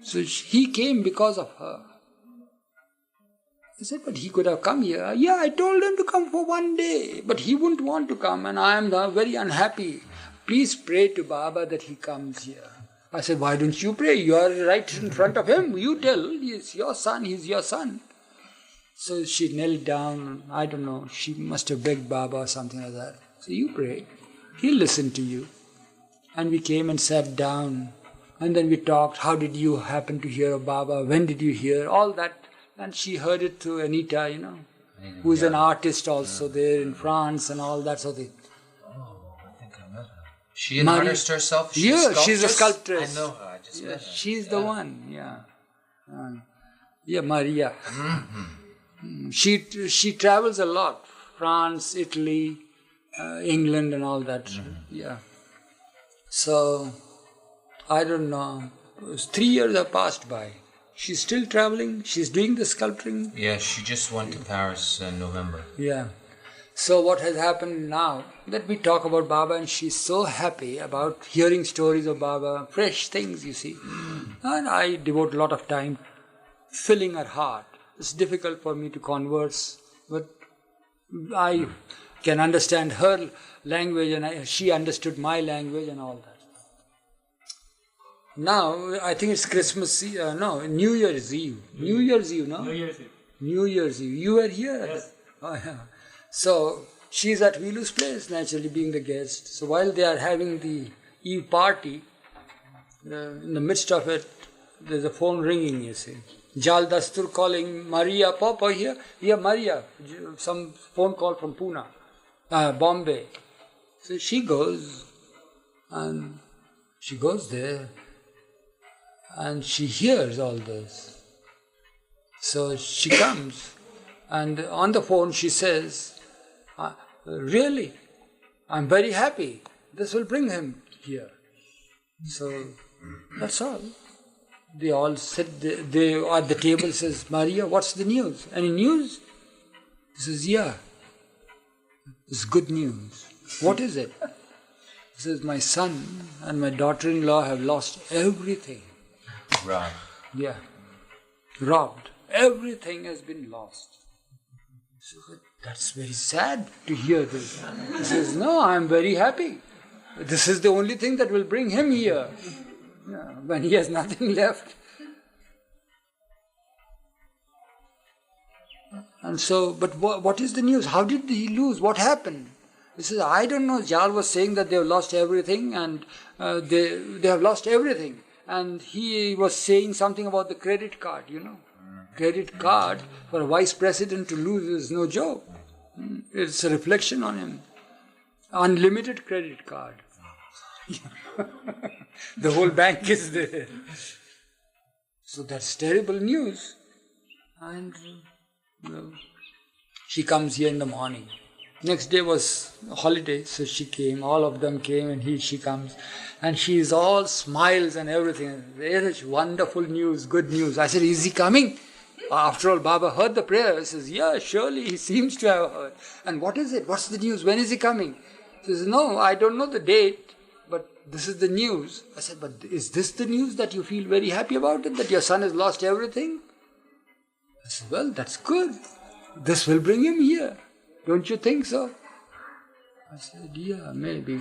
Speaker 1: So he came because of her. I said, but he could have come here. Yeah, I told him to come for one day, but he wouldn't want to come and I am very unhappy. Please pray to Baba that he comes here. I said, why don't you pray? You are right in front of him. You tell, he's your son, he's your son. So she knelt down, I don't know, she must have begged Baba or something like that. So you pray, he'll listen to you. And we came and sat down and then we talked, how did you happen to hear of Baba? When did you hear? All that. And she heard it through Anita, who is an artist also there in France and all that sort of thing.
Speaker 3: Oh, I think I met her. She an artist herself?
Speaker 1: She's a sculptress.
Speaker 3: I know her, I just met her.
Speaker 1: She's the one, Maria. Mm-hmm. She travels a lot. France, Italy, England and all that. Yeah. So, I don't know. 3 years have passed by. She's still traveling. She's doing the sculpturing.
Speaker 3: Yeah, she just went to Paris in November.
Speaker 1: Yeah. So what has happened now, that we talk about Baba and she's so happy about hearing stories of Baba, fresh things, you see. And I devote a lot of time filling her heart. It's difficult for me to converse, but I can understand her language and she understood my language and all that. Now, I think it's Christmas Eve, New Year's Eve. New Year's Eve, no?
Speaker 6: New Year's Eve.
Speaker 1: New Year's Eve. You were here?
Speaker 6: Yes.
Speaker 1: Oh, yeah. So, she's at Vilu's place, naturally being the guest. So, while they are having the Eve party, in the midst of it, there's a phone ringing, you see. Jal Dastur calling, Maria, Papa here? Yeah, Maria. Some phone call from Pune, Bombay. So, she goes, and she goes there. And she hears all this. So she comes and on the phone she says, really, I'm very happy. This will bring him here. So that's all. They all sit, they at the table says, Maria, what's the news? Any news? He says, yeah, it's good news. What is it? He says, my son and my daughter-in-law have lost everything.
Speaker 3: Robbed.
Speaker 1: Yeah, robbed. Everything has been lost. So that's very sad to hear this. He says, no, I'm very happy. This is the only thing that will bring him here. Yeah, when he has nothing left. And so, but what is the news? How did he lose? What happened? He says, I don't know. Jal was saying that they have lost everything and they have lost everything. And he was saying something about the credit card, Credit card for a vice president to lose is no joke. It's a reflection on him. Unlimited credit card. The whole bank is there. So that's terrible news. And she comes here in the morning. Next day was a holiday, so she came. All of them came and she comes. And she is all smiles and everything. There is wonderful news, good news. I said, is he coming? After all, Baba heard the prayer. He says, yeah, surely he seems to have heard. And what is it? What's the news? When is he coming? He says, no, I don't know the date, but this is the news. I said, but is this the news that you feel very happy about it? That your son has lost everything? I said, well, that's good. This will bring him here. Don't you think so? I said, yeah, maybe.